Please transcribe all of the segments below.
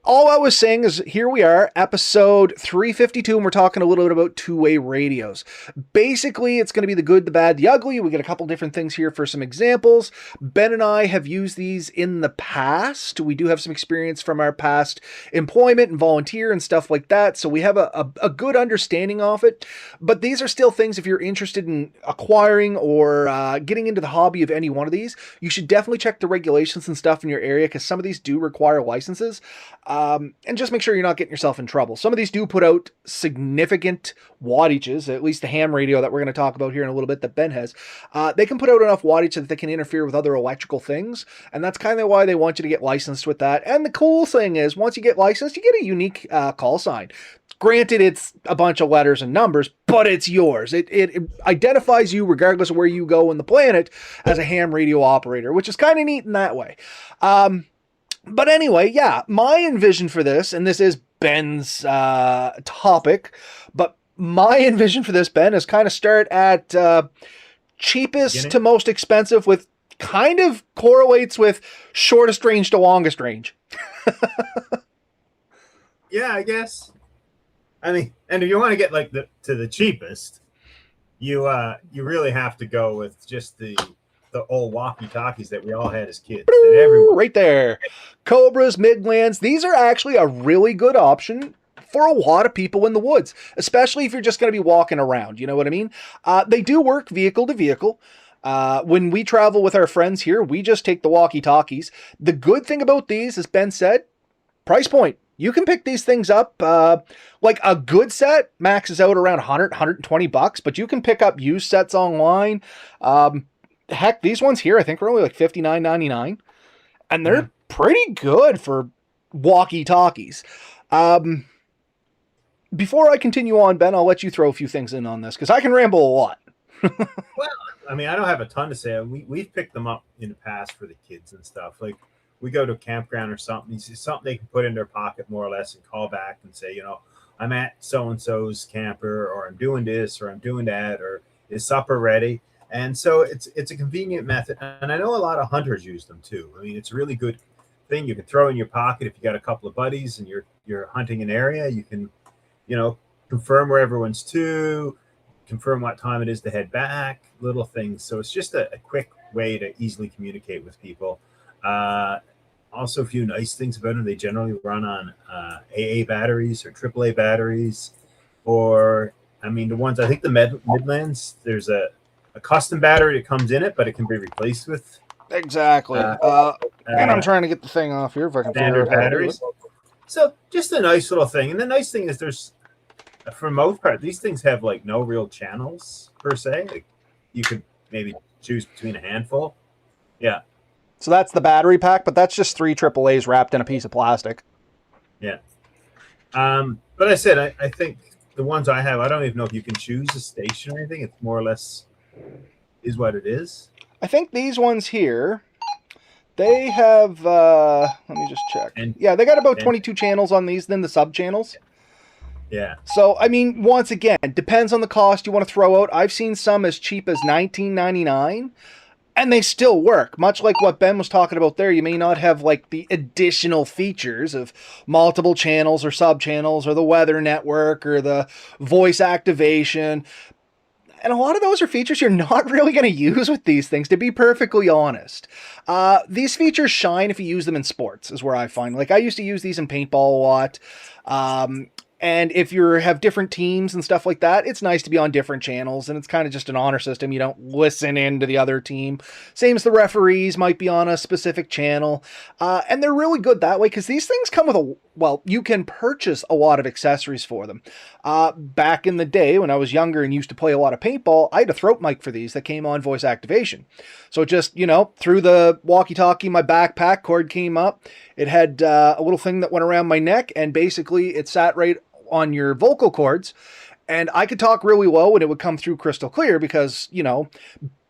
all I was saying is here we are, episode 352, and we're talking a little bit about two-way radios. Basically, it's going to be the good, the bad, the ugly. We get a couple different things here for some examples. Ben and I have used these in the past. We do have some experience from our past employment and volunteer and stuff like that, so we have a good understanding of it. But these are still things, if you're interested in acquiring or getting into the hobby of any one of these, you should definitely check the regulations and stuff in your area, because some of these do require licenses. And just make sure you're not getting yourself in trouble. Some of these do put out significant wattages, at least the ham radio that we're going to talk about here in a little bit that Ben has. They can put out enough wattage that they can interfere with other electrical things, and that's kind of why they want you to get licensed with that. And the cool thing is, once you get licensed, you get a unique call sign. Granted, it's a bunch of letters and numbers, but it's yours. It identifies you regardless of where you go on the planet as a ham radio operator, which is kind of neat in that way. But anyway, yeah, my envision for this, and this is Ben's topic, but my envision for this, Ben, is kind of start at cheapest to most expensive, with kind of correlates with shortest range to longest range. Yeah, I guess. I mean, and if you want to get like to the cheapest, you really have to go with just the old walkie-talkies that we all had as kids. That everyone right there. Cobras, Midlands. These are actually a really good option for a lot of people in the woods, especially if you're just going to be walking around. You know what I mean? They do work vehicle to vehicle. When we travel with our friends here, we just take the walkie-talkies. The good thing about these, as Ben said, price point. You can pick these things up, like a good set maxes out around 100, 120 bucks, but you can pick up used sets online. Heck, these ones here, I think, are only like $59.99, and they're pretty good for walkie-talkies. Before I continue on, Ben, I'll let you throw a few things in on this, because I can ramble a lot. Well, I mean, I don't have a ton to say. We've picked them up in the past for the kids and stuff. Like, we go to a campground or something, it's something they can put in their pocket more or less and call back and say, I'm at so-and-so's camper, or I'm doing this, or I'm doing that, or is supper ready? And so it's a convenient method. And I know a lot of hunters use them too. I mean, it's a really good thing you can throw in your pocket if you got a couple of buddies and you're hunting an area. You can, confirm where everyone's to, confirm what time it is to head back, little things. So it's just a quick way to easily communicate with people. Also, a few nice things about them. They generally run on AA batteries or AAA batteries, or, I mean, the ones, I think the Midlands, there's a custom battery that comes in it, but it can be replaced with. Exactly. And I'm trying to get the thing off here if I can standard batteries. So just a nice little thing. And the nice thing is there's, for the most part, these things have like no real channels per se. Like, you could maybe choose between a handful. Yeah. So that's the battery pack, but that's just 3 AAAs wrapped in a piece of plastic. Yeah. But I said, I think the ones I have, I don't even know if you can choose a station or anything. It's more or less is what it is. I think these ones here, they have, let me just check. Yeah, they got about 22 channels on these, then the sub-channels. Yeah. So, I mean, once again, depends on the cost you want to throw out. I've seen some as cheap as $19.99, and they still work. Much like what Ben was talking about there, you may not have, like, the additional features of multiple channels or sub-channels or the weather network or the voice activation. And a lot of those are features you're not really going to use with these things, to be perfectly honest. These features shine if you use them in sports, is where I find. Like, I used to use these in paintball a lot. And if you have different teams and stuff like that, it's nice to be on different channels, and it's kind of just an honor system. You don't listen in to the other team. Same as the referees might be on a specific channel. And they're really good that way, because these things come with you can purchase a lot of accessories for them. Back in the day when I was younger and used to play a lot of paintball, I had a throat mic for these that came on voice activation. So just, through the walkie-talkie, my backpack cord came up. It had a little thing that went around my neck, and basically it sat right on your vocal cords, and I could talk really low and it would come through crystal clear because,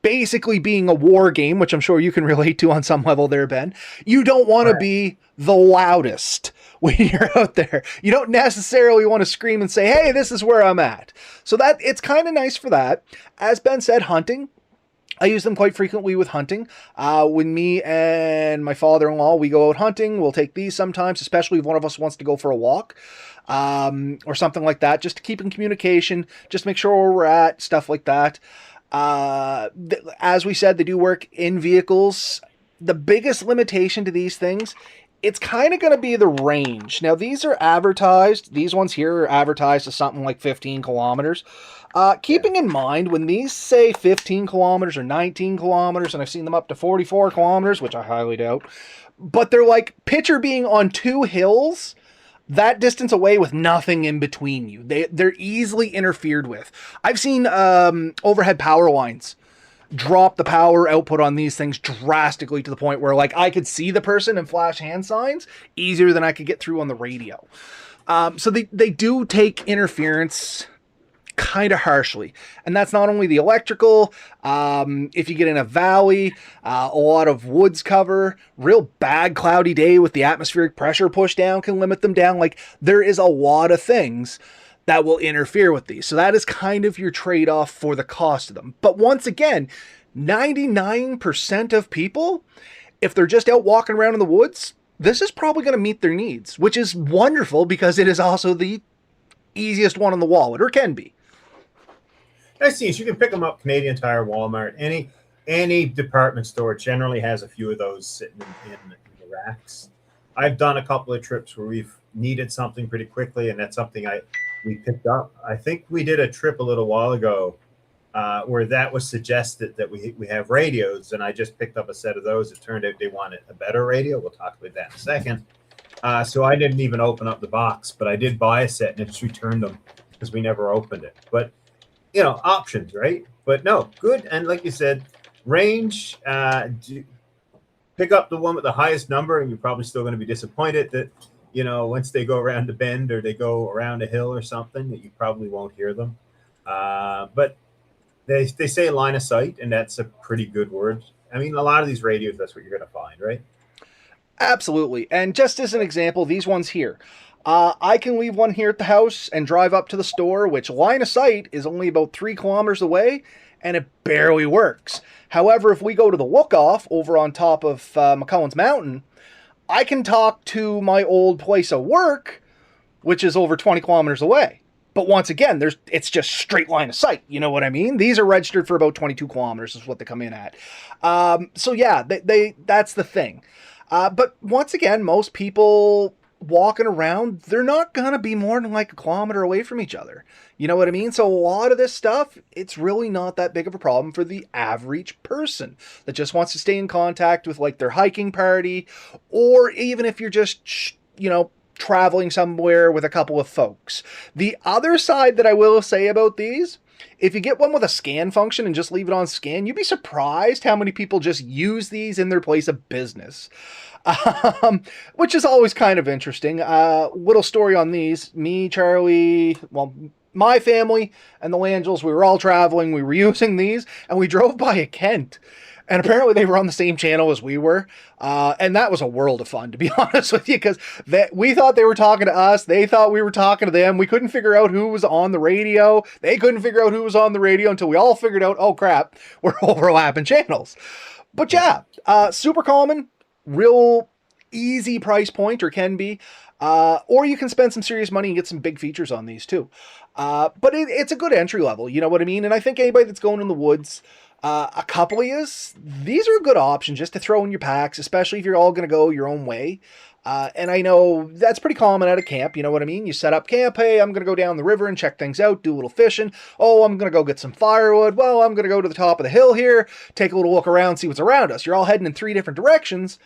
basically being a war game, which I'm sure you can relate to on some level there, Ben, you don't want to be the loudest when you're out there. You don't necessarily want to scream and say, hey, this is where I'm at. So that it's kind of nice for that. As Ben said, hunting, I use them quite frequently with hunting. When me and my father-in-law, we go out hunting, we'll take these sometimes, especially if one of us wants to go for a walk, or something like that, just to keep in communication, just make sure where we're at, stuff like that. As we said, they do work in vehicles. The biggest limitation to these things, it's kind of going to be the range. Now, these are advertised. These ones here are advertised as something like 15 kilometers. Keeping in mind, when these say 15 kilometers or 19 kilometers, and I've seen them up to 44 kilometers, which I highly doubt, but they're like, picture being on two hills that distance away with nothing in between you. They're easily interfered with. I've seen overhead power lines drop the power output on these things drastically to the point where, like, I could see the person and flash hand signs easier than I could get through on the radio. So they do take interference kind of harshly, and that's not only the electrical. If you get in a valley, a lot of woods cover, real bad cloudy day with the atmospheric pressure push down can limit them down. Like, there is a lot of things that will interfere with these. So that is kind of your trade-off for the cost of them. But once again, 99% of people, if they're just out walking around in the woods, this is probably going to meet their needs, which is wonderful because it is also the easiest one on the wallet, or can be. I see. So you can pick them up, Canadian Tire, Walmart, any department store generally has a few of those sitting in the racks. I've done a couple of trips where we've needed something pretty quickly, and that's something we picked up. I think we did a trip a little while ago where that was suggested that we have radios, and I just picked up a set of those. It turned out they wanted a better radio. We'll talk about that in a second. So I didn't even open up the box, but I did buy a set and just returned them because we never opened it. But, you know, options, right? But no, good. And like you said, range, pick up the one with the highest number, and you're probably still going to be disappointed that, you know, once they go around the bend or they go around a hill or something, that you probably won't hear them. But they say line of sight, and that's a pretty good word. I mean, a lot of these radios, that's what you're going to find, right? Absolutely. And just as an example, these ones here. I can leave one here at the house and drive up to the store, which line of sight is only about 3 kilometers away, and it barely works. However, if we go to the look-off over on top of McCullen's Mountain, I can talk to my old place of work, which is over 20 kilometers away. But once again, it's just straight line of sight. You know what I mean? These are registered for about 22 kilometers is what they come in at. So yeah, that's the thing. But once again, most people walking around, they're not going to be more than like a kilometer away from each other. You know what I mean? So a lot of this stuff, it's really not that big of a problem for the average person that just wants to stay in contact with like their hiking party, or even if you're just, you know, traveling somewhere with a couple of folks. The other side that I will say about these, if you get one with a scan function and just leave it on scan, you'd be surprised how many people just use these in their place of business. Which is always kind of interesting. Little story on these. Me, Charlie, well, my family, and the Langels, we were all traveling. We were using these, and we drove by a Kent. And apparently they were on the same channel as we were. And that was a world of fun, to be honest with you, because we thought they were talking to us. They thought we were talking to them. We couldn't figure out who was on the radio. They couldn't figure out who was on the radio until we all figured out, oh crap, we're overlapping channels. But yeah, super common, real easy price point, or can be. Or you can spend some serious money and get some big features on these too. But it's a good entry level, you know what I mean? And I think anybody that's going in the woods, a couple of yous, these are a good option just to throw in your packs, especially if you're all going to go your own way. And I know that's pretty common at a camp, you know what I mean? You set up camp, hey, I'm going to go down the river and check things out, do a little fishing. Oh, I'm going to go get some firewood. Well, I'm going to go to the top of the hill here, take a little look around, see what's around us. You're all heading in 3 different directions.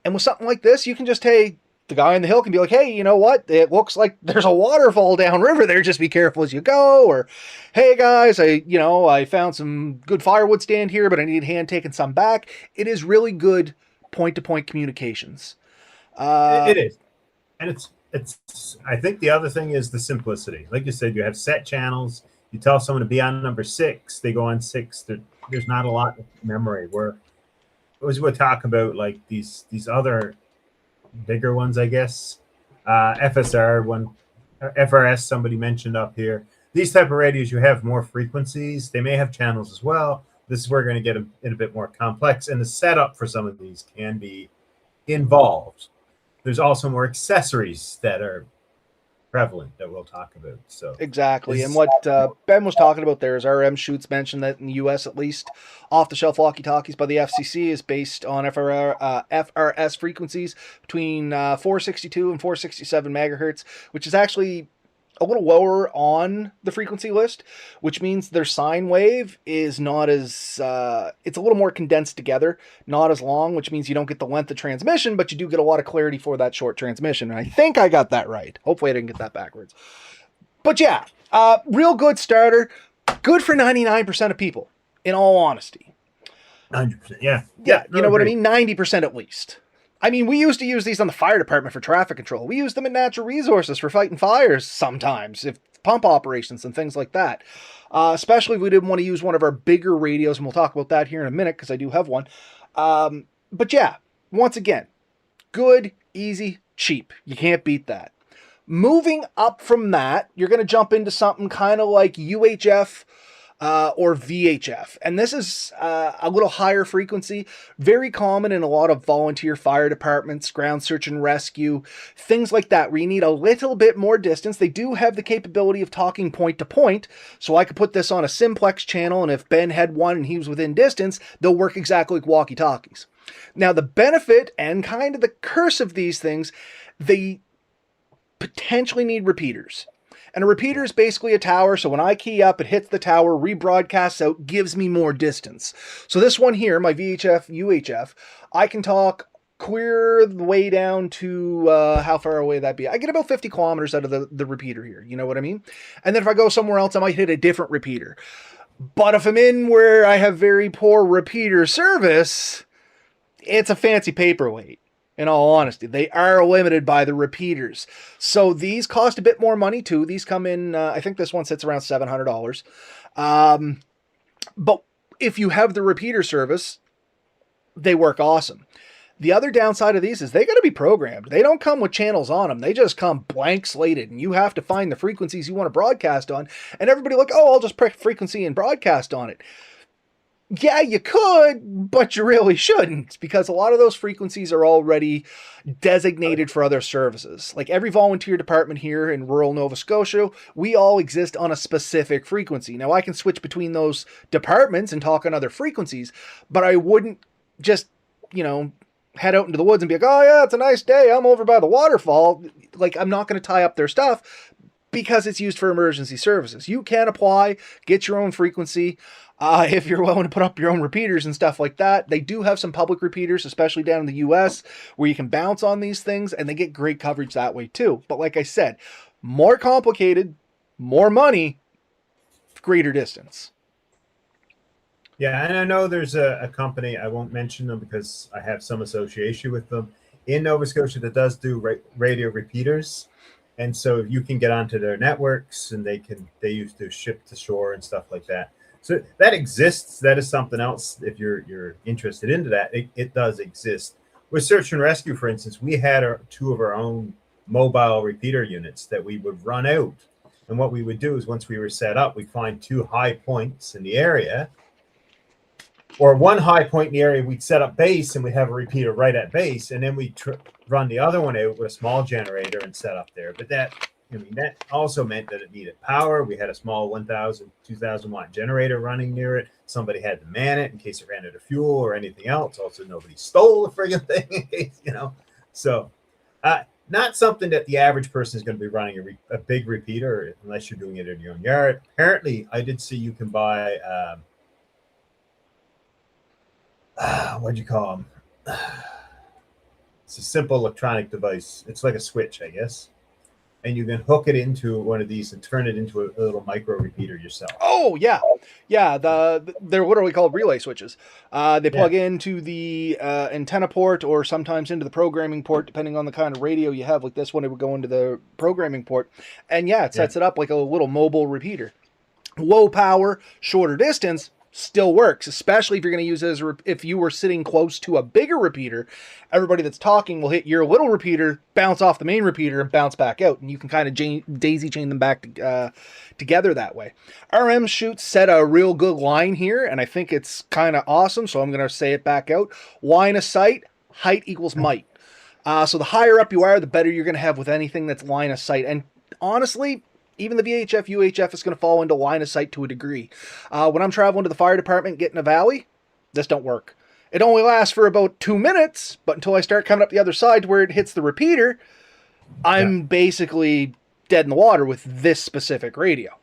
And with something like this, you can just, hey, the guy on the hill can be like, hey, you know what? It looks like there's a waterfall downriver there. Just be careful as you go. Or, hey guys, I found some good firewood stand here, but I need a hand taking some back. It is really good point-to-point communications. It is. And it's, I think the other thing is the simplicity. Like you said, you have set channels. You tell someone to be on number 6, they go on 6. There's not a lot of memory. We'll talk about like these other bigger ones, I guess. FSR one, FRS, somebody mentioned up here. These type of radios, you have more frequencies. They may have channels as well, This is where we're going to get in a bit more complex, and the setup for some of these can be involved. There's also more accessories that are prevalent that we'll talk about. So exactly. And what Ben was talking about there is RM Shoots mentioned that in the US, at least, off-the-shelf walkie-talkies by the FCC is based on FRS frequencies between 462 and 467 megahertz, which is actually a little lower on the frequency list, which means their sine wave is not as it's a little more condensed together, not as long, which means you don't get the length of transmission, but you do get a lot of clarity for that short transmission. And I think I got that right. Hopefully I didn't get that backwards. But yeah, real good starter, good for 99% of people, in all honesty. 100%, yeah. You know what I mean? 90% at least. I mean, we used to use these on the fire department for traffic control. We used them in natural resources for fighting fires sometimes, if pump operations and things like that. Especially if we didn't want to use one of our bigger radios, and we'll talk about that here in a minute because I do have one. But yeah, once again, good, easy, cheap. You can't beat that. Moving up from that, you're going to jump into something kind of like UHF or VHF. And this is a little higher frequency, very common in a lot of volunteer fire departments, ground search and rescue, things like that, where you need a little bit more distance. They do have the capability of talking point to point, so I could put this on a simplex channel, and if Ben had one and he was within distance, they'll work exactly like walkie-talkies. Now, the benefit and kind of the curse of these things, they potentially need repeaters. And a repeater is basically a tower, so when I key up, it hits the tower, rebroadcasts out, gives me more distance. So this one here, my VHF, UHF, I can talk clear the way down to, how far away that be? I get about 50 kilometers out of the repeater here, you know what I mean? And then if I go somewhere else, I might hit a different repeater. But if I'm in where I have very poor repeater service, it's a fancy paperweight. In all honesty, they are limited by the repeaters. So these cost a bit more money too. These come in, I think this one sits around $700. But if you have the repeater service, they work awesome. The other downside of these is they got to be programmed. They don't come with channels on them. They just come blank slated, and you have to find the frequencies you want to broadcast on. And everybody like, oh, I'll just pick frequency and broadcast on it. Yeah, you could, but you really shouldn't, because a lot of those frequencies are already designated for other services. Like every volunteer department here in rural Nova Scotia, we all exist on a specific frequency. Now, I can switch between those departments and talk on other frequencies, but I wouldn't just, head out into the woods and be like, oh yeah, it's a nice day, I'm over by the waterfall. Like, I'm not going to tie up their stuff because it's used for emergency services. You can apply, get your own frequency. If you're willing to put up your own repeaters and stuff like that. They do have some public repeaters, especially down in the US, where you can bounce on these things, and they get great coverage that way too. But like I said, more complicated, more money, greater distance. Yeah, and I know there's a company, I won't mention them because I have some association with them, in Nova Scotia that does do radio repeaters. And so you can get onto their networks, and they used to ship to shore and stuff like that. So that exists. That is something else. If you're interested into that, it does exist. With search and rescue, for instance, we had two of our own mobile repeater units that we would run out. And what we would do is once we were set up, we'd find two high points in the area, or one high point in the area. We'd set up base, and we'd have a repeater right at base, and then we'd run the other one out with a small generator and set up there. But that also meant that it needed power. We had a small 1,000, 2,000 watt generator running near it. Somebody had to man it in case it ran out of fuel or anything else. Also, nobody stole the friggin' thing in case, So, not something that the average person is going to be running a big repeater unless you're doing it in your own yard. Apparently, I did see you can buy, what'd you call them? It's a simple electronic device. It's like a switch, I guess. And you can hook it into one of these and turn it into a little micro repeater yourself. Oh yeah, yeah. They're literally called relay switches. They plug into the antenna port, or sometimes into the programming port, depending on the kind of radio you have. Like this one, it would go into the programming port, and it sets it up like a little mobile repeater. Low power, shorter distance, still works, especially if you're going to use it as if you were sitting close to a bigger repeater. Everybody that's talking will hit your little repeater, bounce off the main repeater, and bounce back out, and you can kind of daisy chain them back together that way. RM Shoots set a real good line here, and I think it's kind of awesome, so I'm going to say it back out. Line of sight, height equals might. So the higher up you are, the better you're going to have with anything that's line of sight. And honestly, even the VHF, UHF is going to fall into line of sight to a degree. When I'm traveling to the fire department, getting a valley, this don't work. It only lasts for about 2 minutes, but until I start coming up the other side to where it hits the repeater, I'm basically dead in the water with this specific radio.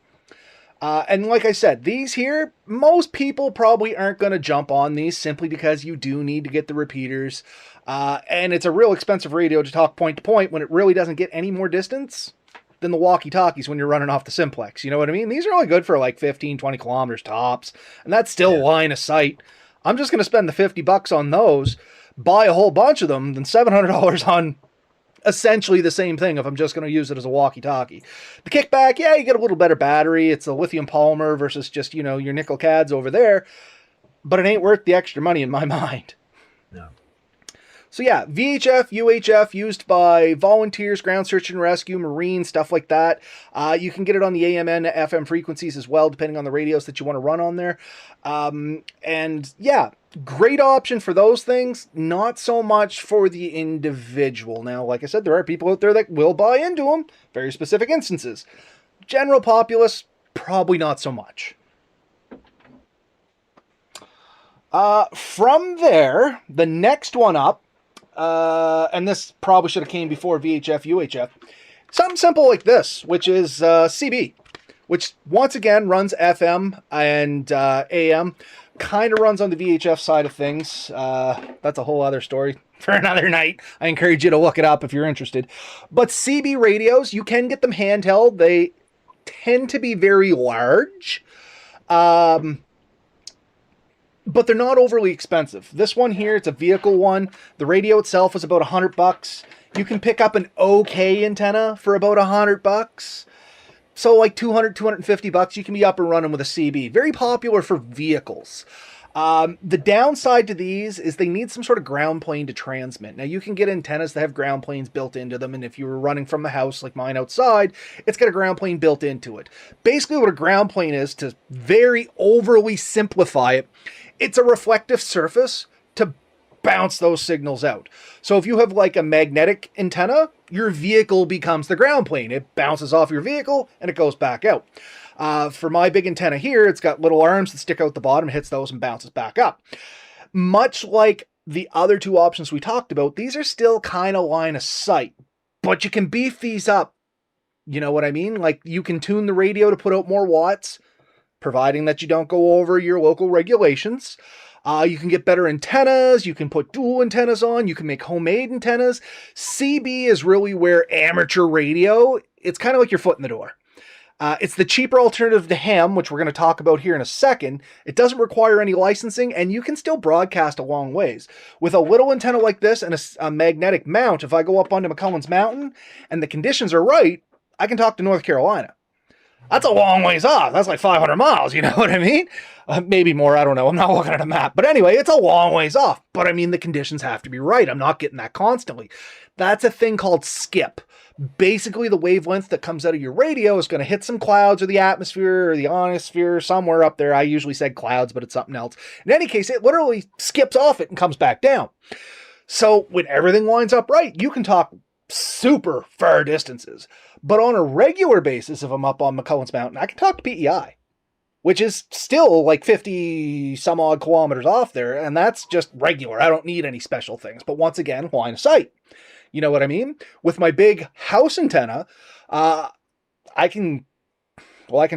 And like I said, these here, most people probably aren't going to jump on these simply because you do need to get the repeaters. And it's a real expensive radio to talk point to point when it really doesn't get any more distance than the walkie-talkies when you're running off the simplex. You know what I mean? These are only good for like 15, 20 kilometers tops. And that's still line of sight. I'm just going to spend the $50 on those, buy a whole bunch of them, than $700 on essentially the same thing if I'm just going to use it as a walkie-talkie. The kickback, yeah, you get a little better battery. It's a lithium polymer versus just, your nickel cads over there. But it ain't worth the extra money in my mind. No. So yeah, VHF, UHF, used by volunteers, ground search and rescue, Marines, stuff like that. You can get it on the AM and FM frequencies as well, depending on the radios that you want to run on there. And yeah, great option for those things. Not so much for the individual. Now, like I said, there are people out there that will buy into them. Very specific instances. General populace, probably not so much. From there, the next one up, and this probably should have came before VHF, UHF. Something simple like this, which is CB, which once again runs FM and AM. Kind of runs on the VHF side of things. That's a whole other story for another night. I encourage you to look it up if you're interested. But CB radios, you can get them handheld. They tend to be very large. But they're not overly expensive. This one here, it's a vehicle one. The radio itself is about $100. You can pick up an okay antenna for about $100. So like $200, $250, you can be up and running with a CB. Very popular for vehicles. The downside to these is they need some sort of ground plane to transmit. Now you can get antennas that have ground planes built into them, and if you were running from the house like mine outside, it's got a ground plane built into it. Basically what a ground plane is, to very overly simplify it, it's a reflective surface to bounce those signals out. So if you have like a magnetic antenna, your vehicle becomes the ground plane. It bounces off your vehicle and it goes back out. For my big antenna here, it's got little arms that stick out the bottom, hits those and bounces back up. Much like the other two options we talked about, these are still kind of line of sight, but you can beef these up. You know what I mean? Like you can tune the radio to put out more watts, providing that you don't go over your local regulations. You can get better antennas. You can put dual antennas on. You can make homemade antennas. CB is really where amateur radio, it's kind of like your foot in the door. It's the cheaper alternative to ham, which we're going to talk about here in a second. It doesn't require any licensing, and you can still broadcast a long ways. With a little antenna like this and a magnetic mount, if I go up onto McCullen's Mountain and the conditions are right, I can talk to North Carolina. That's a long ways off. That's like 500 miles, you know what I mean? Maybe more, I don't know. I'm not looking at a map. But anyway, it's a long ways off. But I mean, the conditions have to be right. I'm not getting that constantly. That's a thing called skip. Basically, the wavelength that comes out of your radio is going to hit some clouds or the atmosphere or the ionosphere, somewhere up there. I usually said clouds, but it's something else. In any case, it literally skips off it and comes back down. So when everything lines up right, you can talk super far distances. But on a regular basis, if I'm up on McCullen's Mountain, I can talk to PEI, which is still like 50 some odd kilometers off there. And that's just regular. I don't need any special things. But once again, line of sight. You know what I mean? With my big house antenna, I can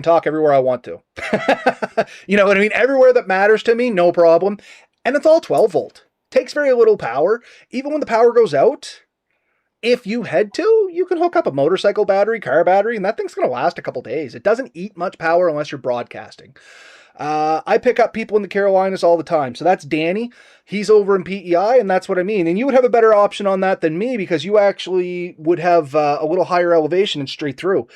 talk everywhere I want to. You know what I mean? Everywhere that matters to me, no problem. And it's all 12 volt. Takes very little power. Even when the power goes out, if you had to, you can hook up a motorcycle battery, car battery, and that thing's going to last a couple days. It doesn't eat much power unless you're broadcasting. I pick up people in the Carolinas all the time. So that's Danny. He's over in PEI, and that's what I mean. And you would have a better option on that than me because you actually would have a little higher elevation and straight through.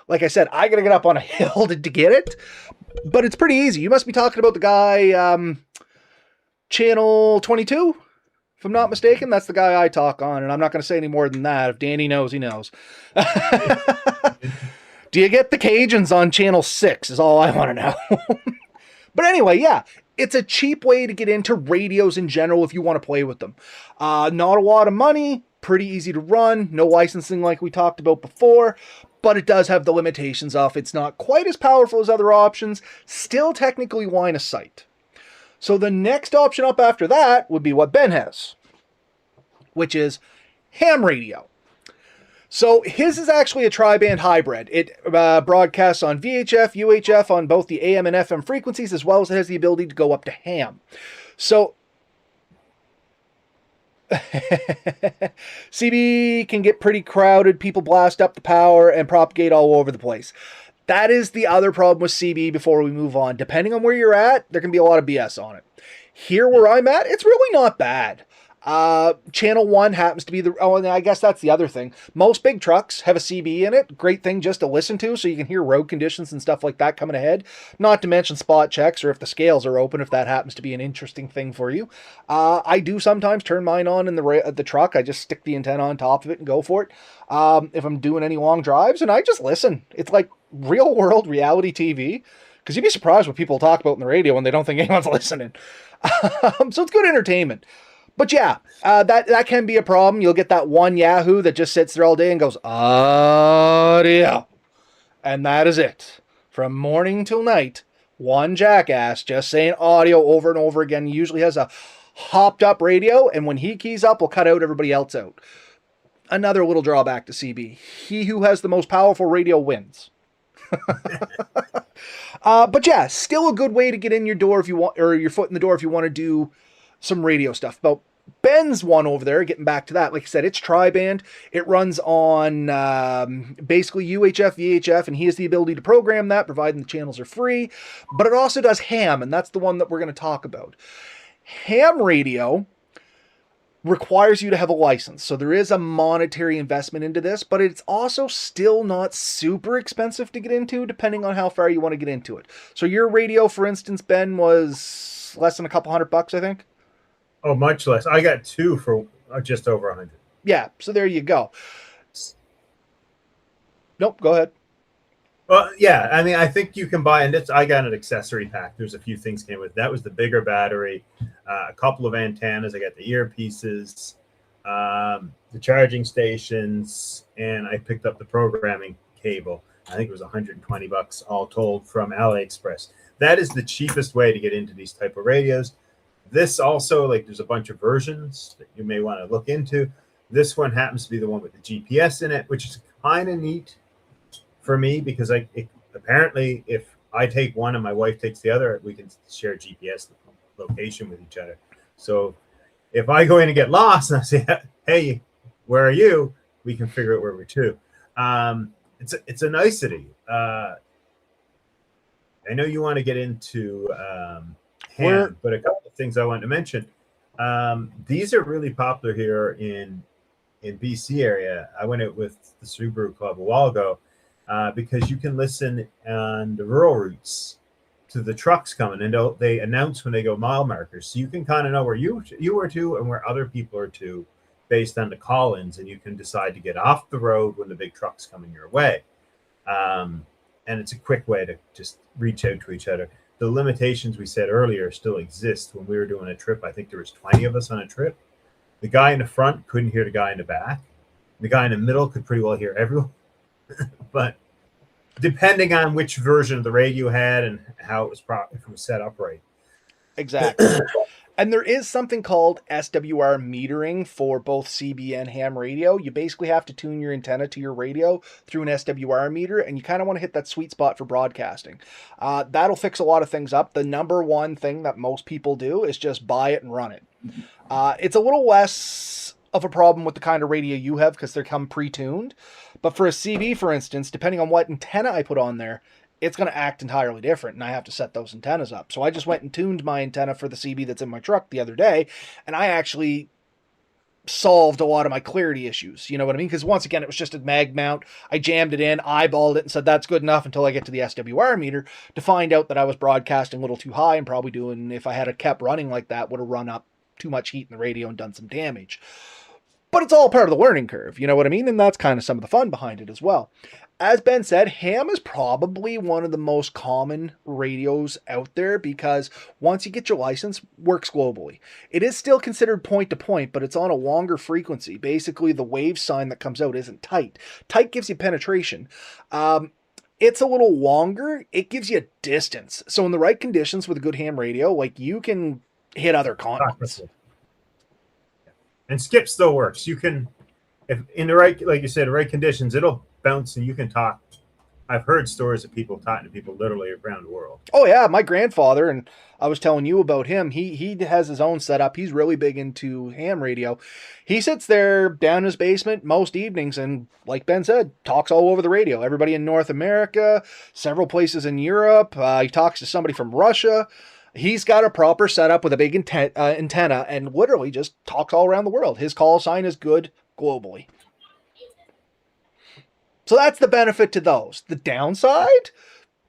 Like I said, I got to get up on a hill to get it. But it's pretty easy. You must be talking about the guy, Channel 22, if I'm not mistaken. That's the guy I talk on, and I'm not going to say any more than that. If Danny knows, he knows. Do you get the Cajuns on Channel 6 is all I want to know. But anyway, yeah, it's a cheap way to get into radios in general if you want to play with them. Not a lot of money, pretty easy to run, no licensing like we talked about before, but it does have the limitations of it's not quite as powerful as other options, still technically line of sight. So the next option up after that would be what Ben has, which is ham radio. So his is actually a tri-band hybrid. It broadcasts on VHF, UHF on both the AM and FM frequencies, as well as it has the ability to go up to ham. So CB can get pretty crowded. People blast up the power and propagate all over the place. That is the other problem with CB before we move on. Depending on where you're at, there can be a lot of BS on it. Here where I'm at, it's really not bad. Channel 1 happens to be the... Oh, and I guess that's the other thing. Most big trucks have a CB in it. Great thing just to listen to, so you can hear road conditions and stuff like that coming ahead. Not to mention spot checks, or if the scales are open, if that happens to be an interesting thing for you. I do sometimes turn mine on in the truck. I just stick the antenna on top of it and go for it. If I'm doing any long drives, and I just listen. It's like real-world reality TV. Because you'd be surprised what people talk about in the radio when they don't think anyone's listening. So it's good entertainment. But yeah, that can be a problem. You'll get that one Yahoo that just sits there all day and goes, audio. And that is it. From morning till night, one jackass just saying audio over and over again. He usually has a hopped up radio, and when he keys up, will cut out everybody else out. Another little drawback to CB. He who has the most powerful radio wins. But yeah, still a good way to get in your door if you want, or your foot in the door if you want to do some radio stuff. But Ben's one over there, getting back to that, like I said, it's tri-band. It runs on basically UHF, VHF, and he has the ability to program that, providing the channels are free. But it also does ham, and that's the one that we're going to talk about. Ham radio requires you to have a license, so there is a monetary investment into this, but it's also still not super expensive to get into, depending on how far you want to get into it. So your radio, for instance, Ben, was less than a couple $100, I think. Oh, much less. I got two for just over 100. Yeah, so there you go. Nope, go ahead. Well, yeah, I mean, I think you can buy, and I got an accessory pack. There's a few things came with. That was the bigger battery, a couple of antennas. I got the earpieces, the charging stations, and I picked up the programming cable. I think it was $120 all told from AliExpress. That is the cheapest way to get into these type of radios. This also, like, there's a bunch of versions that you may want to look into. This one happens to be the one with the GPS in it, which is kind of neat for me, because apparently if I take one and my wife takes the other, we can share GPS location with each other. So if I go in and get lost and I say, hey, where are you? We can figure out where we're to. It's a nicety. I know you want to get into ham, but a couple of things I want to mention. These are really popular here in BC area. I went out with the Subaru Club a while ago. Because you can listen on the rural routes to the trucks coming, and they announce when they go mile markers, so you can kind of know where you are to and where other people are to based on the call-ins, and you can decide to get off the road when the big truck's coming your way. And it's a quick way to just reach out to each other. The limitations we said earlier still exist. When we were doing a trip, I think there was 20 of us on a trip. The guy in the front couldn't hear the guy in the back. The guy in the middle could pretty well hear everyone. But depending on which version of the radio you had and how it was if it was set up right. Exactly. And there is something called SWR metering for both CB and ham radio. You basically have to tune your antenna to your radio through an SWR meter, and you kind of want to hit that sweet spot for broadcasting. That'll fix a lot of things up. The number one thing that most people do is just buy it and run it. It's a little less of a problem with the kind of radio you have because they come pre-tuned. But for a CB, for instance, depending on what antenna I put on there, it's going to act entirely different, and I have to set those antennas up. So I just went and tuned my antenna for the CB that's in my truck the other day, and I actually solved a lot of my clarity issues. You know what I mean? Because once again, it was just a mag mount. I jammed it in, eyeballed it, and said that's good enough until I get to the SWR meter to find out that I was broadcasting a little too high and probably doing, if I had it kept running like that, would have run up too much heat in the radio and done some damage. But it's all part of the learning curve, you know what I mean? And that's kind of some of the fun behind it as well. As Ben said, ham is probably one of the most common radios out there because once you get your license, works globally. It is still considered point to point, but it's on a longer frequency. Basically, the wave sign that comes out isn't tight. Tight gives you penetration. It's a little longer. It gives you distance. So in the right conditions with a good ham radio, like you can hit other continents. And skip still works. You can, if in the right, like you said, right conditions, it'll bounce and you can talk. I've heard stories of people talking to people literally around the world. Oh yeah, my grandfather, and I was telling you about him. He has his own setup. He's really big into ham radio. He sits there down in his basement most evenings and, like Ben said, talks all over the radio. Everybody in North America, several places in Europe. He talks to somebody from Russia. He's got a proper setup with a big antenna and literally just talks all around the world. His call sign is good globally. So that's the benefit to those. The downside,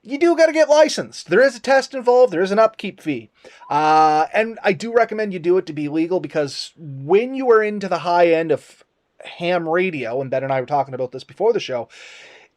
you do got to get licensed. There is a test involved. There is an upkeep fee. And I do recommend you do it to be legal because when you are into the high end of ham radio, and Ben and I were talking about this before the show,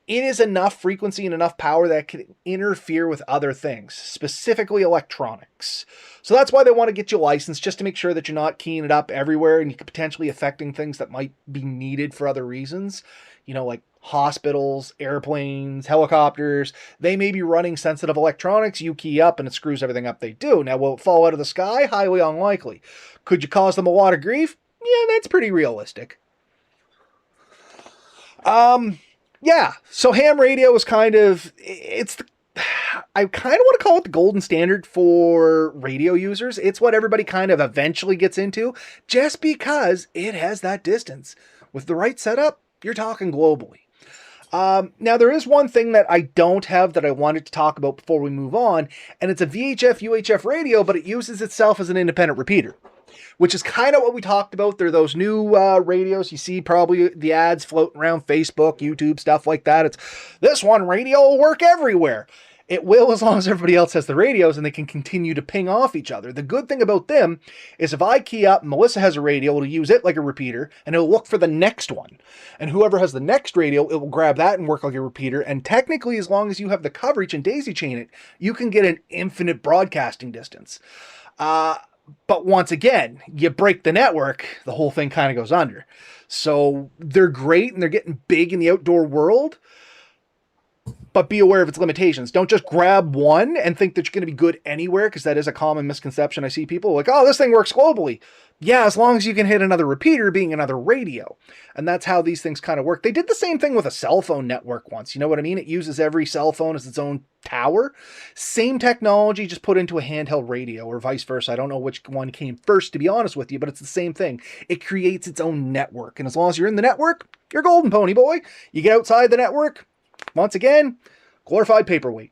it is enough frequency and enough power that can interfere with other things, specifically electronics. So that's why they want to get you licensed, just to make sure that you're not keying it up everywhere and you could potentially affecting things that might be needed for other reasons. You know, like hospitals, airplanes, helicopters, they may be running sensitive electronics. You key up and it screws everything up they do. Now, will it fall out of the sky? Highly unlikely. Could you cause them a lot of grief? Yeah, that's pretty realistic. Yeah, so ham radio is kind of, I kind of want to call it the golden standard for radio users. It's what everybody kind of eventually gets into just because it has that distance. With the right setup, you're talking globally. Now, there is one thing that I don't have that I wanted to talk about before we move on, and it's a VHF UHF radio, but it uses itself as an independent repeater, which is kind of what we talked about. They're those new radios. You see probably the ads floating around Facebook, YouTube, stuff like that. It's this one radio will work everywhere. It will as long as everybody else has the radios and they can continue to ping off each other. The good thing about them is if I key up, Melissa has a radio, it'll use it like a repeater and it'll look for the next one. And whoever has the next radio, it will grab that and work like a repeater. And technically, as long as you have the coverage and daisy chain it, you can get an infinite broadcasting distance. But once again, you break the network, the whole thing kind of goes under. So they're great and they're getting big in the outdoor world, but be aware of its limitations. Don't just grab one and think that you're going to be good anywhere, because that is a common misconception. I see people like, oh, this thing works globally. Yeah, as long as you can hit another repeater being another radio. And that's how these things kind of work. They did the same thing with a cell phone network once. You know what I mean? It uses every cell phone as its own tower. Same technology, just put into a handheld radio or vice versa. I don't know which one came first, to be honest with you, but it's the same thing. It creates its own network. And as long as you're in the network, you're golden, pony boy. You get outside the network, once again, glorified paperweight.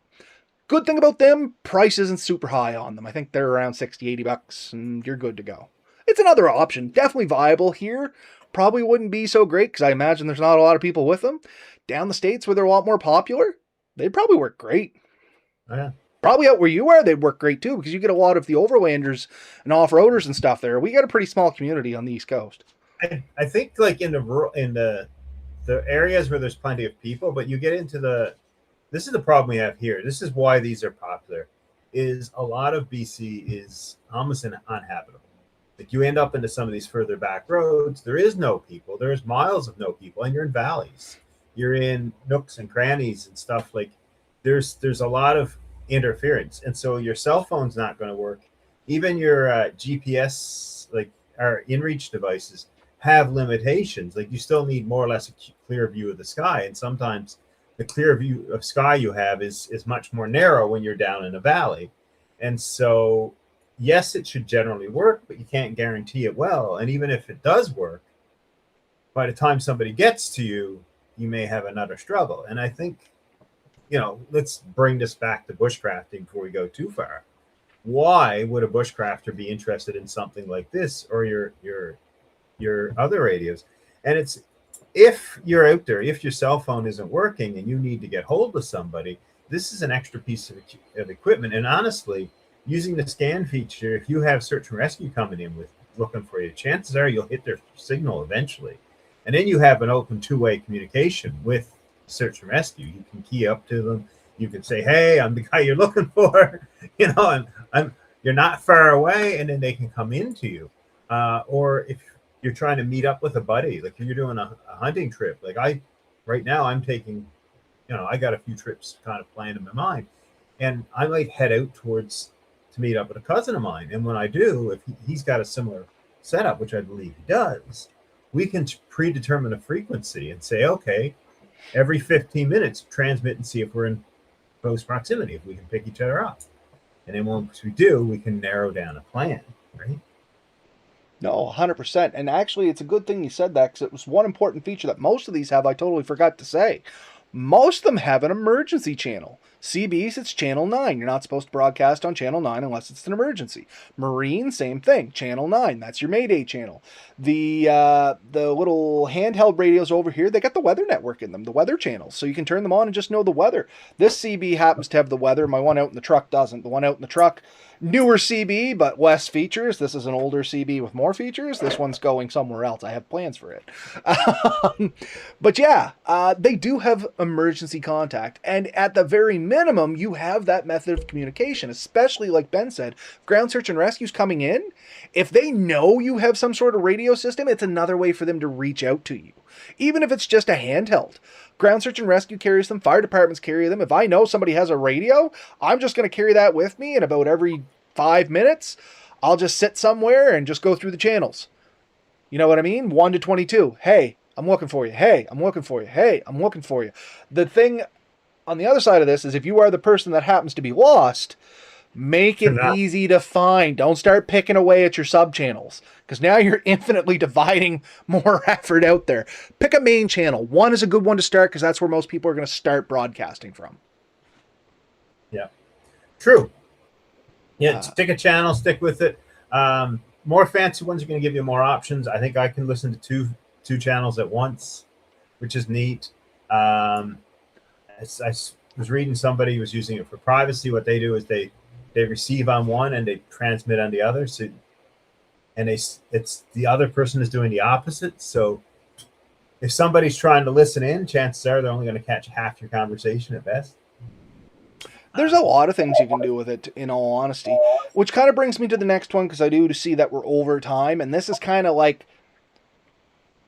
Good thing about them, price isn't super high on them. I think they're around 60, 80 bucks and you're good to go. It's another option, definitely viable here. Probably wouldn't be so great because I imagine there's not a lot of people with them. Down the States where they're a lot more popular, they'd probably work great. Oh, yeah. Probably out where you are, they'd work great too, because you get a lot of the overlanders and off-roaders and stuff there. We got a pretty small community on the East Coast. I think like in the areas where there's plenty of people, but you get into this is the problem we have here. This is why these are popular, is a lot of BC is almost uninhabitable. Like you end up into some of these further back roads, there is no people. There's miles of no people, and you're in valleys. You're in nooks and crannies and stuff. Like there's a lot of interference, and so your cell phone's not going to work. Even your GPS, like our InReach devices, have limitations. Like you still need more or less a clear view of the sky, and sometimes the clear view of sky you have is much more narrow when you're down in a valley. And so yes, it should generally work, but you can't guarantee it well. And even if it does work, by the time somebody gets to you, you may have another struggle. And I think, let's bring this back to bushcrafting before we go too far. Why would a bushcrafter be interested in something like this, or your your other radios. And it's, if you're out there, if your cell phone isn't working and you need to get hold of somebody, this is an extra piece of equipment. And honestly, using the scan feature, if you have search and rescue coming in with looking for you, chances are you'll hit their signal eventually. And then you have an open two-way communication with search and rescue. You can key up to them. You can say, "Hey, I'm the guy you're looking for," and you're not far away, and then they can come into you. Or if you're trying to meet up with a buddy, like if you're doing a hunting trip, like right now I'm taking, I got a few trips kind of planned in my mind, and I might head out towards to meet up with a cousin of mine. And when I do, if he's got a similar setup, which I believe he does, we can predetermine a frequency and say, okay, every 15 minutes, transmit and see if we're in close proximity, if we can pick each other up. And then once we do, we can narrow down a plan, right? No, 100%. And actually, it's a good thing you said that, because it was one important feature that most of these have I totally forgot to say. Most of them have an emergency channel. CBs, it's channel 9. You're not supposed to broadcast on channel 9 unless it's an emergency. Marine, same thing. Channel 9, that's your Mayday channel. The little handheld radios over here, they got the weather network in them, the weather channels, so you can turn them on and just know the weather. This CB happens to have the weather. My one out in the truck doesn't. The one out in the truck, newer CB, but less features. This is an older CB with more features. This one's going somewhere else. I have plans for it. But yeah, they do have emergency contact. And at the very minimum, you have that method of communication, especially like Ben said, ground search and rescue's coming in. If they know you have some sort of radio system, it's another way for them to reach out to you. Even if it's just a handheld. Ground search and rescue carries them. Fire departments carry them. If I know somebody has a radio, I'm just going to carry that with me, and about every 5 minutes, I'll just sit somewhere and just go through the channels. You know what I mean? 1 to 22. Hey, I'm looking for you. Hey, I'm looking for you. Hey, I'm looking for you. The thing on the other side of this is, if you are the person that happens to be lost, make it easy to find. Don't start picking away at your sub-channels, because now you're infinitely dividing more effort out there. Pick a main channel. One is a good one to start, because that's where most people are going to start broadcasting from. Yeah, true. Yeah, pick a channel, stick with it. More fancy ones are going to give you more options. I think I can listen to two channels at once, which is neat. I was reading somebody was using it for privacy. What they do is they receive on one and they transmit on the other. So, and it's the other person is doing the opposite. So if somebody's trying to listen in, chances are they're only going to catch half your conversation at best. There's a lot of things you can do with it, in all honesty, which kind of brings me to the next one, because I do see that we're over time, and this is kind of like,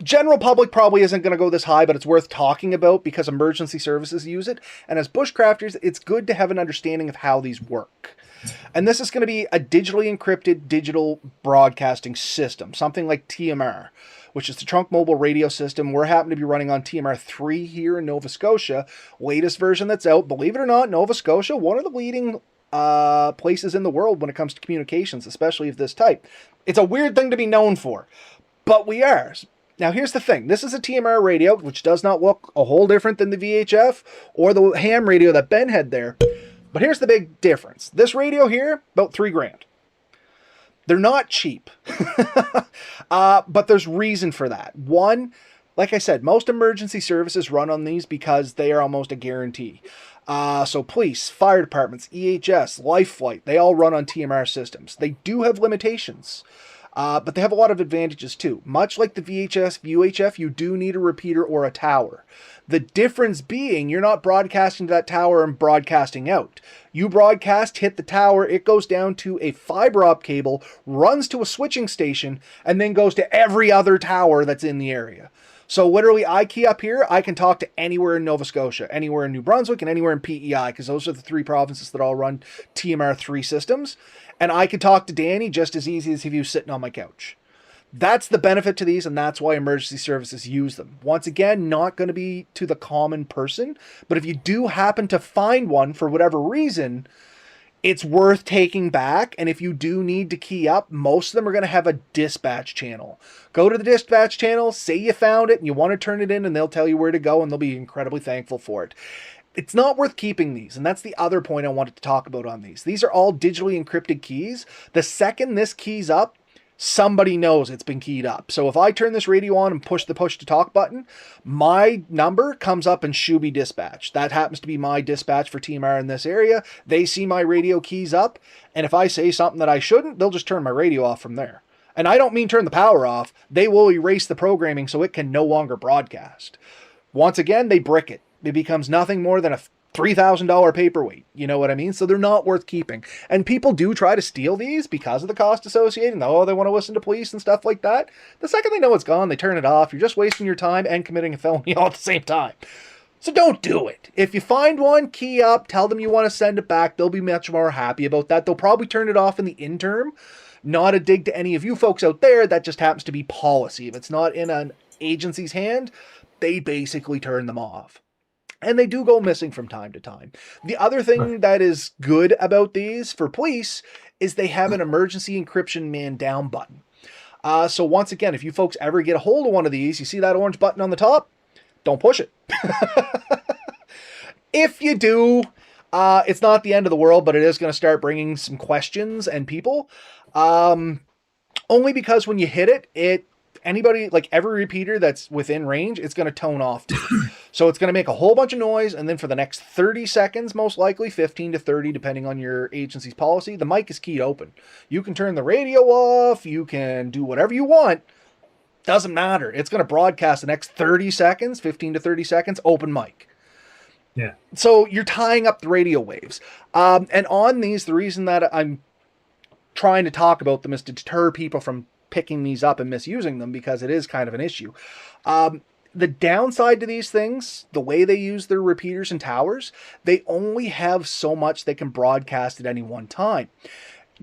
general public probably isn't going to go this high, but it's worth talking about because emergency services use it. And as bushcrafters, it's good to have an understanding of how these work. And this is going to be a digitally encrypted digital broadcasting system, something like TMR, which is the Trunk Mobile Radio System. We're happen to be running on TMR 3 here in Nova Scotia, latest version that's out. Believe it or not, Nova Scotia, one of the leading places in the world when it comes to communications, especially of this type. It's a weird thing to be known for, but we are. Now, here's the thing. This is a TMR radio, which does not look a whole different than the VHF or the ham radio that Ben had there. But here's the big difference. This radio here, about $3,000. They're not cheap, but there's reason for that. One, like I said, most emergency services run on these because they are almost a guarantee. So police, fire departments, EHS, Life Flight, they all run on TMR systems. They do have limitations, but they have a lot of advantages too. Much like the VHS, UHF, you do need a repeater or a tower. The difference being, you're not broadcasting to that tower and broadcasting out. You broadcast, hit the tower, it goes down to a fiber optic cable, runs to a switching station, and then goes to every other tower that's in the area. So literally, I key up here, I can talk to anywhere in Nova Scotia, anywhere in New Brunswick, and anywhere in PEI, because those are the 3 provinces that all run TMR3 systems. And I can talk to Danny just as easy as if he was sitting on my couch. That's the benefit to these, and that's why emergency services use them. Once again, not going to be to the common person, but if you do happen to find one for whatever reason, it's worth taking back. And if you do need to key up, most of them are going to have a dispatch channel. Go to the dispatch channel, say you found it and you want to turn it in, and they'll tell you where to go, and they'll be incredibly thankful for it. It's not worth keeping these, and that's the other point I wanted to talk about on these. These are all digitally encrypted keys. The second this keys up, somebody knows it's been keyed up. So if I turn this radio on and push the push to talk button, my number comes up in Shuby Dispatch. That happens to be my dispatch for TMR in this area. They see my radio keys up, and if I say something that I shouldn't, they'll just turn my radio off from there. And I don't mean turn the power off. They will erase the programming so it can no longer broadcast. Once again, they brick it. It becomes nothing more than a $3,000 paperweight. You know what I mean? So they're not worth keeping. And people do try to steal these because of the cost associated. And, oh, they want to listen to police and stuff like that. The second they know it's gone, they turn it off. You're just wasting your time and committing a felony all at the same time. So don't do it. If you find one, key up, tell them you want to send it back. They'll be much more happy about that. They'll probably turn it off in the interim. Not a dig to any of you folks out there. That just happens to be policy. If it's not in an agency's hand, they basically turn them off. And they do go missing from time to time. The other thing that is good about these for police is they have an emergency encryption man down button. So once again, if you folks ever get a hold of one of these, you see that orange button on the top? Don't push it. If you do, it's not the end of the world, but it is going to start bringing some questions and people. Only because when you hit it, anybody, like every repeater that's within range, it's going to tone off to. So it's going to make a whole bunch of noise, and then for the next 30 seconds, most likely 15 to 30, depending on your agency's policy, the mic is keyed open. You can turn the radio off, you can do whatever you want. Doesn't matter. It's going to broadcast the next 30 seconds, 15 to 30 seconds, open mic. Yeah. So you're tying up the radio waves. And on these, the reason that I'm trying to talk about them is to deter people from picking these up and misusing them, because it is kind of an issue. The downside to these things, the way they use their repeaters and towers, they only have so much they can broadcast at any one time.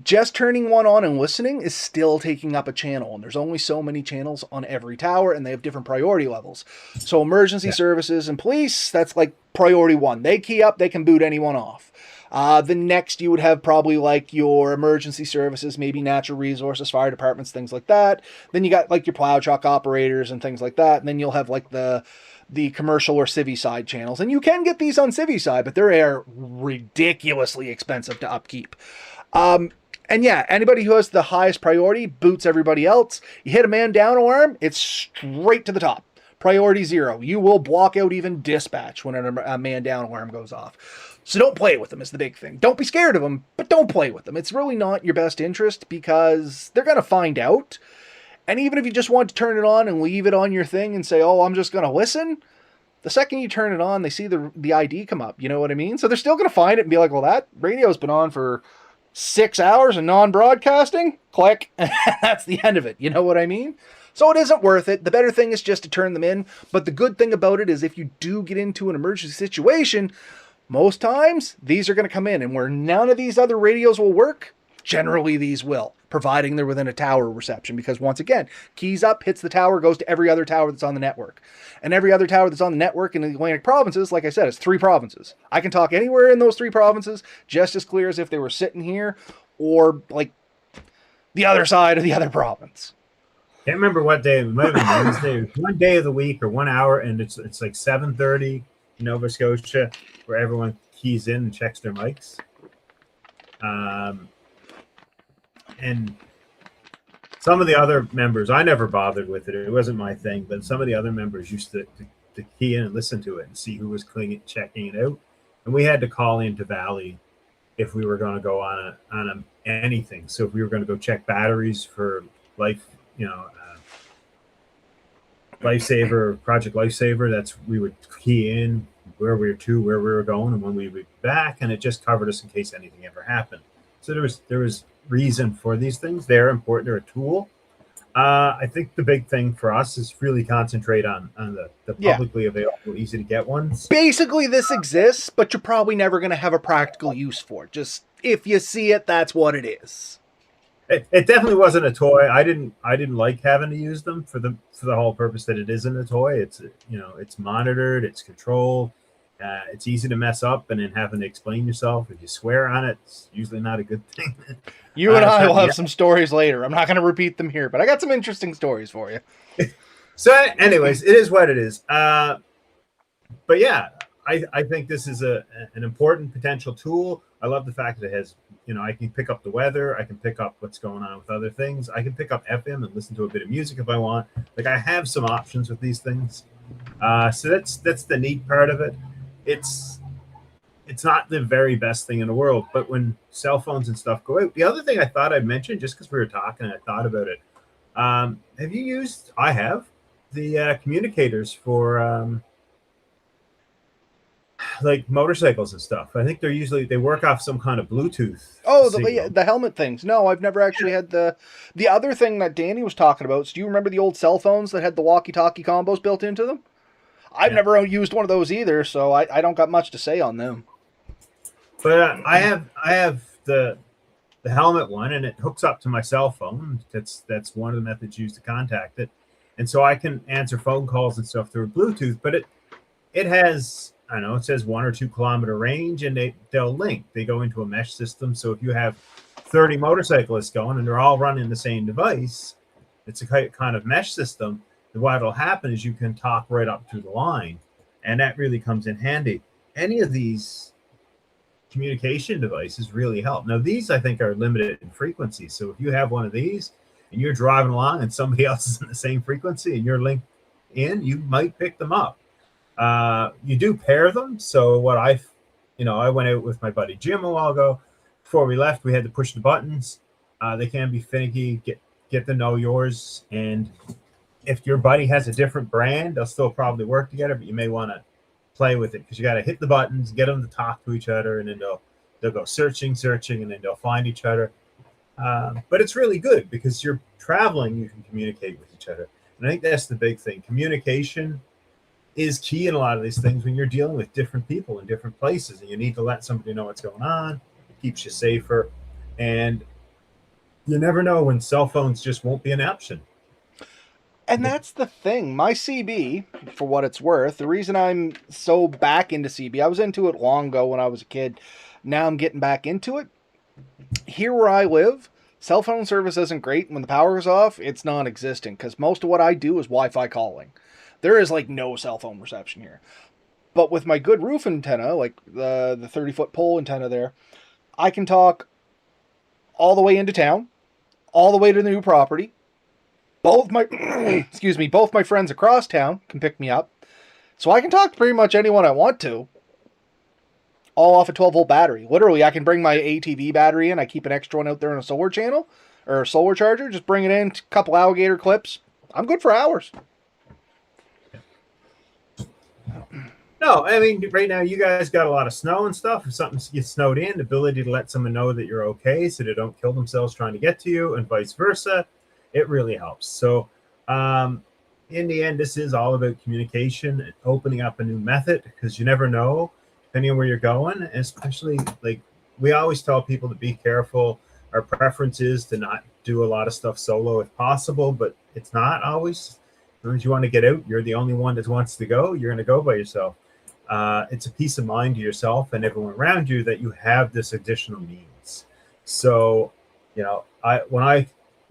Just turning one on and listening is still taking up a channel, and there's only so many channels on every tower, and they have different priority levels. So emergency services and police, that's like priority 1. They key up, they can boot anyone off. The next you would have probably like your emergency services, maybe natural resources, fire departments, things like that. Then you got like your plow truck operators and things like that. And then you'll have like the commercial or civvy side channels. And you can get these on civvy side, but they're ridiculously expensive to upkeep. And yeah, anybody who has the highest priority boots everybody else. You hit a man down alarm, it's straight to the top. Priority 0. You will block out even dispatch when a man down alarm goes off. So don't play with them is the big thing. Don't be scared of them, but don't play with them. It's really not your best interest because they're going to find out. And even if you just want to turn it on and leave it on your thing and say, oh, I'm just going to listen, the second you turn it on, they see the ID come up. You know what I mean? So they're still going to find it and be like, well, that radio's been on for 6 hours and non-broadcasting. Click. That's the end of it. You know what I mean? So it isn't worth it. The better thing is just to turn them in. But the good thing about it is if you do get into an emergency situation, most times these are going to come in, and where none of these other radios will work, generally these will, providing they're within a tower reception. Because once again, keys up, hits the tower, goes to every other tower that's on the network. And every other tower that's on the network in the Atlantic provinces, like I said, is 3 provinces. I can talk anywhere in those 3 provinces just as clear as if they were sitting here or like the other side of the other province. Can't remember what day. It might have been Wednesday. One day of the week or 1 hour, and it's like 7:30 in Nova Scotia, where everyone keys in and checks their mics. And some of the other members, I never bothered with it. It wasn't my thing, but some of the other members used to key in and listen to it and see who was checking it out. And we had to call into Valley if we were going to go on anything. So if we were going to go check batteries for life, Lifesaver, Project Lifesaver, we would key in where we were going, and when we would be back, and it just covered us in case anything ever happened. So there was reason for these things. They're important. They're a tool. I think the big thing for us is really concentrate on the publicly available, easy to get ones. Basically, this exists, but you're probably never going to have a practical use for it. Just if you see it, that's what it is. It definitely wasn't a toy. I didn't like having to use them for the whole purpose that it isn't a toy. It's it's monitored, it's controlled, it's easy to mess up, and then having to explain yourself if you swear on it, it's usually not a good thing. You and I will have some stories later. I'm not going to repeat them here, but I got some interesting stories for you. So, anyways, it is what it is. But yeah, I think this is an important potential tool. I love the fact that it has, I can pick up the weather. I can pick up what's going on with other things. I can pick up FM and listen to a bit of music if I want. Like, I have some options with these things. So that's the neat part of it. It's not the very best thing in the world, but when cell phones and stuff go out, the other thing I thought I'd mention, just because we were talking and I thought about it, have you used? I have the communicators for like motorcycles and stuff. I think they work off some kind of Bluetooth. Oh, signal. the helmet things. No, I've never actually had the other thing that Danny was talking about. So do you remember the old cell phones that had the walkie-talkie combos built into them? I've never used one of those either, so I don't got much to say on them. But I have the helmet one, and it hooks up to my cell phone. That's one of the methods used to contact it, and so I can answer phone calls and stuff through Bluetooth. But it has, I don't know, it says 1 or 2 kilometer range, and they'll link. They go into a mesh system. So if you have 30 motorcyclists going and they're all running the same device, it's a kind of mesh system. And what'll happen is you can talk right up through the line, and that really comes in handy. Any of these communication devices really help. Now, these I think are limited in frequency. So if you have one of these and you're driving along and somebody else is in the same frequency and you're linked in, you might pick them up. You do pair them. So what I went out with my buddy Jim a while ago. Before we left, we had to push the buttons. They can be finicky. Get to know yours, and if your buddy has a different brand, they'll still probably work together. But you may want to play with it, because you got to hit the buttons, get them to talk to each other, and then they'll go searching, and then they'll find each other. But it's really good because you're traveling, you can communicate with each other, and I think that's the big thing. Communication is key in a lot of these things when you're dealing with different people in different places, and you need to let somebody know what's going on. It keeps you safer, and you never know when cell phones just won't be an option. And that's the thing. My CB, for what it's worth, the reason I'm so back into CB, I was into it long ago when I was a kid. Now I'm getting back into it. Here where I live, cell phone service isn't great. When the power is off, it's non-existent, because most of what I do is Wi-Fi calling. There is like no cell phone reception here. But with my good roof antenna, like the 30-foot pole antenna there, I can talk all the way into town, all the way to the new property. Both my both my friends across town can pick me up. So I can talk to pretty much anyone I want to. All off a 12-volt battery. Literally, I can bring my ATV battery in. I keep an extra one out there in a solar channel or a solar charger. Just bring it in, a couple alligator clips. I'm good for hours. No, I mean, right now you guys got a lot of snow and stuff. If something gets snowed in, the ability to let someone know that you're okay so they don't kill themselves trying to get to you, and vice versa, it really helps. So in the end, this is all about communication and opening up a new method, because you never know, depending on where you're going. And especially, like, we always tell people to be careful. Our preference is to not do a lot of stuff solo if possible, but it's not always. As soon as you want to get out, you're the only one that wants to go, you're going to go by yourself. It's a peace of mind to yourself and everyone around you that you have this additional means. So,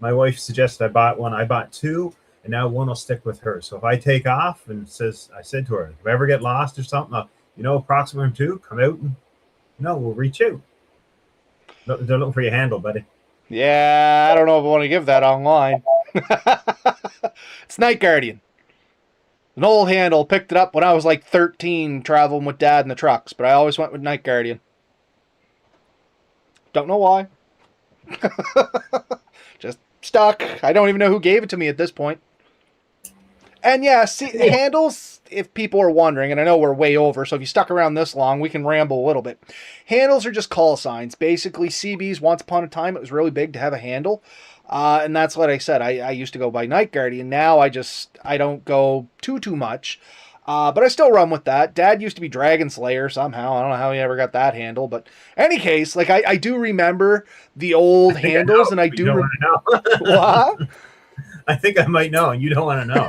my wife suggested I bought one. I bought 2, and now one will stick with her. So if I take off and I said to her, if I ever get lost or something, approximately 2, come out and we'll reach out. They're looking for your handle, buddy. Yeah, I don't know if I want to give that online. It's Night Guardian. An old handle, picked it up when I was like 13, traveling with Dad in the trucks, but I always went with Night Guardian. Don't know why. Just stuck. I don't even know who gave it to me at this point. And yeah, see, handles, if people are wondering, and I know we're way over, so if you stuck around this long, we can ramble a little bit. Handles are just call signs. Basically, CBs, once upon a time, it was really big to have a handle. And that's what I said. I used to go by Night Guardian. Now I don't go too much. But I still run with that. Dad used to be Dragon Slayer somehow. I don't know how he ever got that handle. But any case, like I do remember the old handles, and I do. You don't want to know. What? I think I might know, and you don't want to know.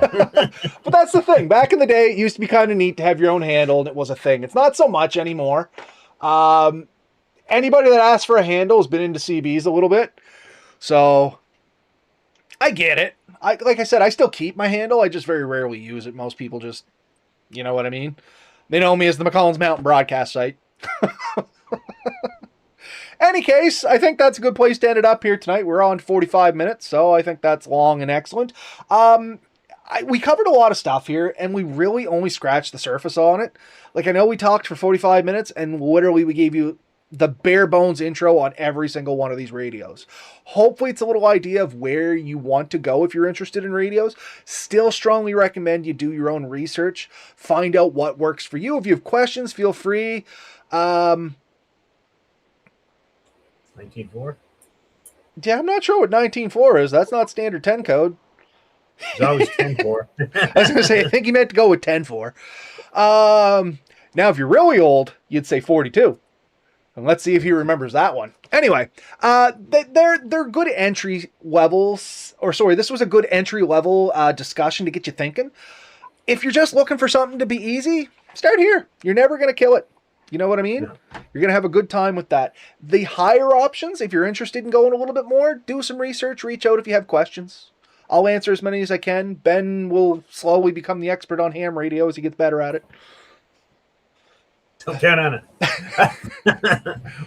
But that's the thing. Back in the day, it used to be kind of neat to have your own handle, and it was a thing. It's not so much anymore. Anybody that asks for a handle has been into CBs a little bit. So I get it. Like I said, I still keep my handle. I just very rarely use it. Most people just, you know what I mean? They know me as the McCollins Mountain broadcast site. Any case, I think that's a good place to end it up here tonight. We're on 45 minutes, so I think that's long and excellent. We covered a lot of stuff here, and we really only scratched the surface on it. Like, I know we talked for 45 minutes, and literally we gave you the bare bones intro on every single one of these radios. Hopefully it's a little idea of where you want to go if you're interested in radios. Still strongly recommend you do your own research. Find out what works for you. If you have questions, feel free. 19.4? Yeah, I'm not sure what 19.4 is. That's not standard 10 code. It's always 10.4. I was going to say, I think you meant to go with 10.4. Now, if you're really old, you'd say 42. And let's see if he remembers that one. Anyway, they're good entry levels. Or sorry, this was a good entry level discussion to get you thinking. If you're just looking for something to be easy, start here. You're never going to kill it. You know what I mean? No. You're going to have a good time with that. The higher options, if you're interested in going a little bit more, do some research, reach out if you have questions. I'll answer as many as I can. Ben will slowly become the expert on ham radio as he gets better at it. Don't count on it.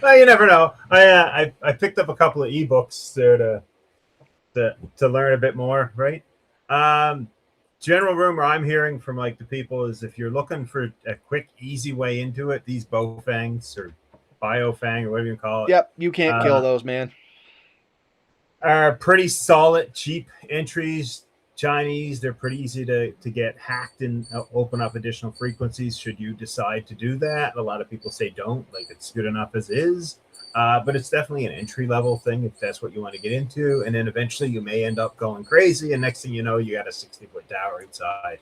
Well, you never know. I picked up a couple of ebooks there to learn a bit more, right? General rumor I'm hearing from like the people is if you're looking for a quick, easy way into it, these Bowfangs or Biofang or whatever you call it. Yep, you can't kill those, man. Are pretty solid, cheap entries. Chinese, they're pretty easy to get hacked and open up additional frequencies should you decide to do that. A lot of people say don't, like it's good enough as is. But it's definitely an entry-level thing if that's what you want to get into. And then eventually you may end up going crazy, and next thing you know, you got a 60-foot tower inside.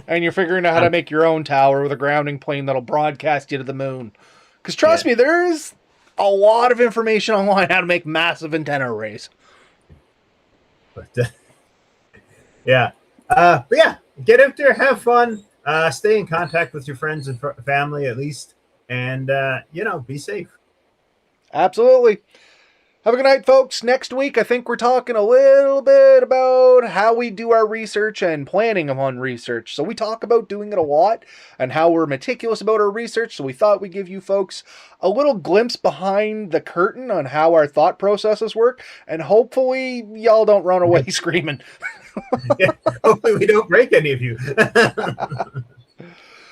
And you're figuring out how to make your own tower with a grounding plane that'll broadcast you to the moon. Because trust me, there's a lot of information online how to make massive antenna arrays. But yeah. But yeah, get out there, have fun, stay in contact with your friends and family at least, and, be safe. Absolutely. Have a good night, folks. Next week, I think we're talking a little bit about how we do our research and planning upon research. So we talk about doing it a lot and how we're meticulous about our research. So we thought we'd give you folks a little glimpse behind the curtain on how our thought processes work. And hopefully y'all don't run away screaming. Yeah, hopefully we don't break any of you.